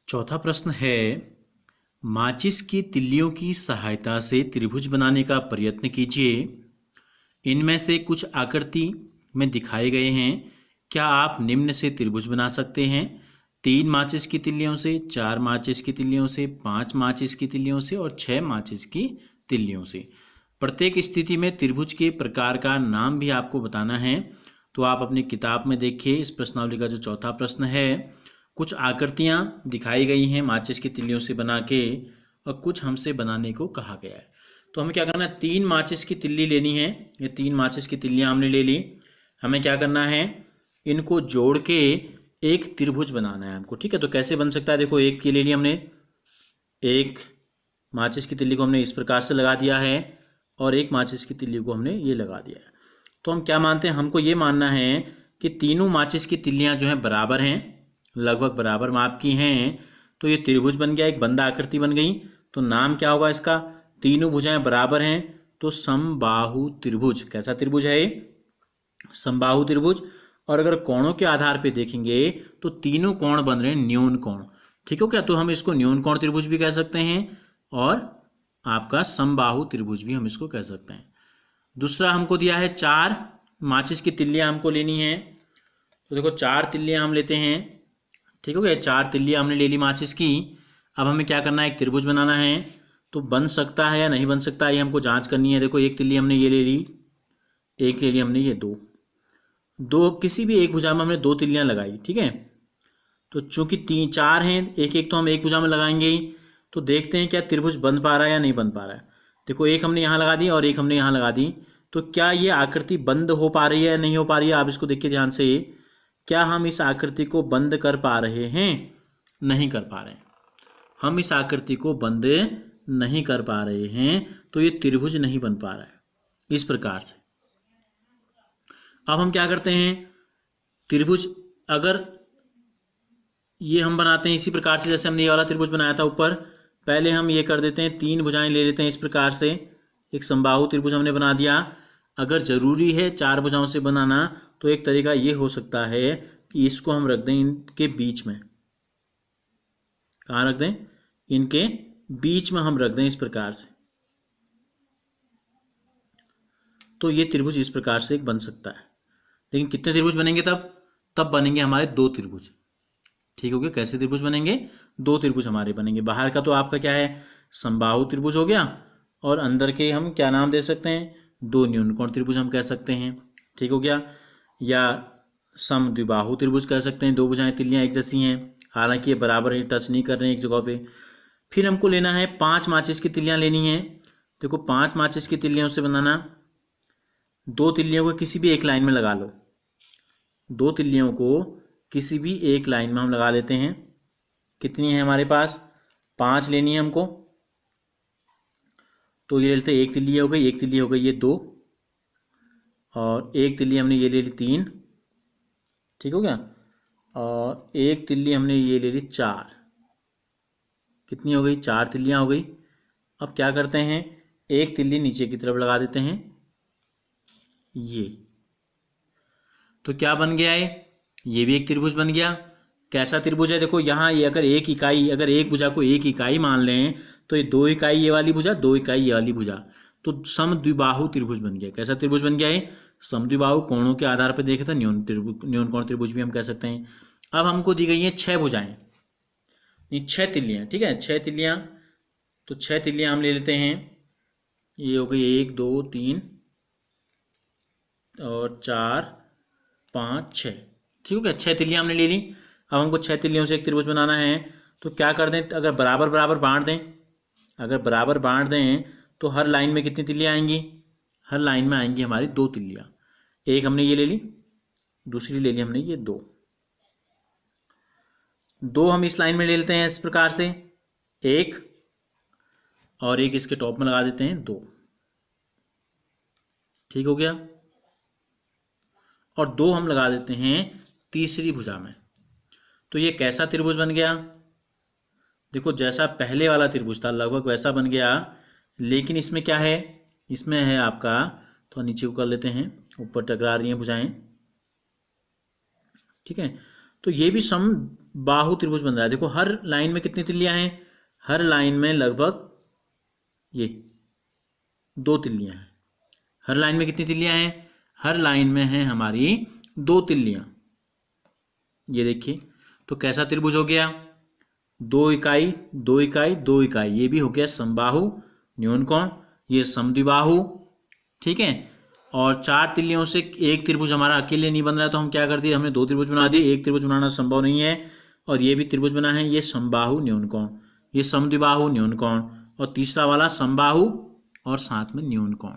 चौथा प्रश्न है, माचिस की तिल्लियों की सहायता से त्रिभुज बनाने का प्रयत्न कीजिए। इनमें से कुछ आकृति में दिखाए गए हैं। क्या आप निम्न से त्रिभुज बना सकते हैं? 3 माचिस की तिल्लियों से, 4 माचिस की तिल्लियों से, 5 माचिस की तिल्लियों से और 6 माचिस की तिल्लियों से। प्रत्येक स्थिति में त्रिभुज के प्रकार का नाम भी आपको बताना है। तो आप अपनी किताब में देखिए, इस प्रश्नावली का जो चौथा प्रश्न है, कुछ आकृतियां दिखाई गई हैं माचिस की तिल्लियों से बना के और कुछ हमसे बनाने को कहा गया है। तो हमें क्या करना है, 3 माचिस की तिल्ली लेनी है। ये 3 माचिस की तिल्लियां हमने ले ली। हमें क्या करना है, इनको जोड़ के एक त्रिभुज बनाना है हमको। ठीक है, तो कैसे बन सकता है, देखो एक ये ले ली हमने, एक माचिस की तिल्ली को हमने इस प्रकार से लगा दिया है और एक माचिस की तिल्ली को हमने ये लगा दिया है। तो हम क्या मानते हैं, हमको ये मानना है कि तीनों माचिस की तिल्लियां जो हैं बराबर हैं, लगभग बराबर माप की हैं। तो ये त्रिभुज बन गया, एक बंद आकृति बन गई। तो नाम क्या होगा इसका, तीनों भुजाएं बराबर हैं तो समबाहु त्रिभुज। कैसा त्रिभुज है ये, समबाहु त्रिभुज। और अगर कोणों के आधार पे देखेंगे तो तीनों कोण बन रहे हैं न्यून कोण। ठीक हो क्या, तो हम इसको न्यून कोण त्रिभुज भी कह सकते हैं और आपका समबाहु त्रिभुज भी हम इसको कह सकते हैं। दूसरा हमको दिया है 4 माचिस की तिल्लियां हमको लेनी है। तो देखो 4 तिल्लियां हम लेते हैं। ठीक हो गया, 4 तिल्लियां हमने ले ली माचिस की। अब हमें क्या करना है, एक त्रिभुज बनाना है। तो बन सकता है या नहीं बन सकता है ये हमको जांच करनी है। देखो एक तिल्ली हमने ये ले ली, एक ले ली हमने ये दो किसी भी एक भुजा में हमने 2 तिल्लियां लगाई। ठीक है, तो चूंकि 4 हैं, एक एक तो हम एक भुजा में लगाएंगे ही। तो देखते हैं क्या त्रिभुज बन पा रहा है या नहीं बन पा रहा है। देखो एक हमने यहाँ लगा दी और एक हमने यहाँ लगा दी। तो क्या ये आकृति बंद हो पा रही है या नहीं हो पा रही है, आप इसको देखिए ध्यान से। क्या हम इस आकृति को बंद कर पा रहे हैं? नहीं कर पा रहे हैं। हम इस आकृति को बंद नहीं कर पा रहे हैं, तो ये त्रिभुज नहीं बन पा रहा है इस प्रकार से। अब हम क्या करते हैं, त्रिभुज अगर ये हम बनाते हैं इसी प्रकार से जैसे हमने ये वाला त्रिभुज बनाया था ऊपर, पहले हम ये कर देते हैं, 3 भुजाएं ले लेते हैं इस प्रकार से, एक समबाहु त्रिभुज हमने बना दिया। अगर जरूरी है 4 भुजाओं से बनाना तो एक तरीका ये हो सकता है कि इसको हम रख दें इनके बीच में। कहाँ रख दें, इनके बीच में हम रख दें इस प्रकार से। तो ये त्रिभुज इस प्रकार से एक बन सकता है। लेकिन कितने त्रिभुज बनेंगे तब बनेंगे हमारे 2 त्रिभुज। ठीक हो गया, कैसे त्रिभुज बनेंगे, 2 त्रिभुज हमारे बनेंगे। बाहर का तो आपका क्या है, समबाहु त्रिभुज हो गया, और अंदर के हम क्या नाम दे सकते हैं, 2 न्यूनकोण त्रिभुज हम कह सकते हैं। ठीक हो गया, या समद्विबाहु त्रिभुज कह सकते हैं। 2 भुजाएं तिल्लियां एक जैसी हैं, हालांकि ये बराबर ही टच नहीं कर रहे हैं एक जगह पे। फिर हमको लेना है 5 माचिस की तिल्लियां लेनी है। देखो 5 माचिस की तिल्लियों से बनाना, 2 तिल्लियों को किसी भी एक लाइन में लगा लो। 2 तिल्लियों को किसी भी एक लाइन में हम लगा लेते हैं। कितनी है हमारे पास, 5 लेनी है हमको। तो ये ले लेते हैं, एक तिल्ली हो गई, एक तिल्ली हो गई ये 2, और एक तिल्ली हमने ये ले ली 3। ठीक हो गया, और एक तिल्ली हमने ये ले ली 4। कितनी हो गई, 4 तिल्लियां हो गई। अब क्या करते हैं, एक तिल्ली नीचे की तरफ लगा देते हैं ये। तो क्या बन गया है, ये भी एक त्रिभुज बन गया। कैसा त्रिभुज है, देखो यहाँ ये अगर एक इकाई, अगर एक भुजा को एक इकाई मान लें तो ये 2 इकाई ये वाली भुजा, 2 इकाई ये वाली भुजा, तो समद्विबाहु त्रिभुज बन गया। कैसा त्रिभुज बन गया है, समद्विबाहु। कोणों के आधार पर देखे तो न्यून कोण त्रिभुज भी हम कह सकते हैं। अब हमको दी गई है 6 भुजाएं, 6 तिल्लियां। ठीक है, 6 तिल्लियां। तो 6 तिल्लियां हम ले लेते हैं। ये हो गई 1 2 3 और 4 5 6। ठीक हो गया, 6 तिल्लियां हमने ले ली। अब हमको 6 तिल्लियों से एक त्रिभुज बनाना है। तो क्या कर दें, अगर बराबर बराबर बांट दें, अगर बराबर बांट दें तो हर लाइन में कितनी तिल्लियां आएंगी, हर लाइन में आएंगी हमारी 2 तिल्लियां। एक हमने ये ले ली, दूसरी ले ली हमने ये 2 हम इस लाइन में ले लेते हैं इस प्रकार से, एक, और एक इसके टॉप में लगा देते हैं 2। ठीक हो गया, और 2 हम लगा देते हैं तीसरी भुजा में। तो ये कैसा त्रिभुज बन गया, देखो जैसा पहले वाला त्रिभुज था लगभग वैसा बन गया। लेकिन इसमें क्या है, इसमें है आपका, तो नीचे को कर लेते हैं, ऊपर टकरा रही हैं भुजाएं। ठीक है, तो ये भी बाहु त्रिभुज बन रहा है। देखो हर लाइन में कितनी तिल्लियां हैं, हर लाइन में लगभग ये 2 तिल्लियां हैं। हर लाइन में कितनी तिल्लियां हैं, हर लाइन में है हमारी 2 तिल्लियां। ये देखिए, तो कैसा त्रिभुज हो गया, 2 इकाई 2 इकाई 2 इकाई, ये भी हो गया समबाहु न्यूनकोण, ये समद्विबाहु, ठीक है। और 4 तिल्लियों से एक त्रिभुज हमारा अकेले नहीं बन रहा है, तो हम क्या कर दिए, हमने 2 त्रिभुज बना दिए। एक त्रिभुज बनाना संभव नहीं है, और ये भी त्रिभुज बना है, ये समबाहु न्यूनकोण, ये समद्विबाहु न्यूनकोण, और तीसरा वाला समबाहु और साथ में न्यूनकोण।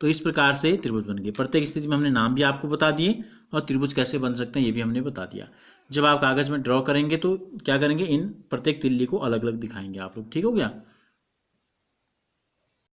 तो इस प्रकार से त्रिभुज बन गए। प्रत्येक स्थिति में हमने नाम भी आपको बता दिए और त्रिभुज कैसे बन सकते हैं ये भी हमने बता दिया। जब आप कागज में ड्रॉ करेंगे तो क्या करेंगे, इन प्रत्येक तिल्ली को अलग अलग दिखाएंगे आप लोग, ठीक हो गया।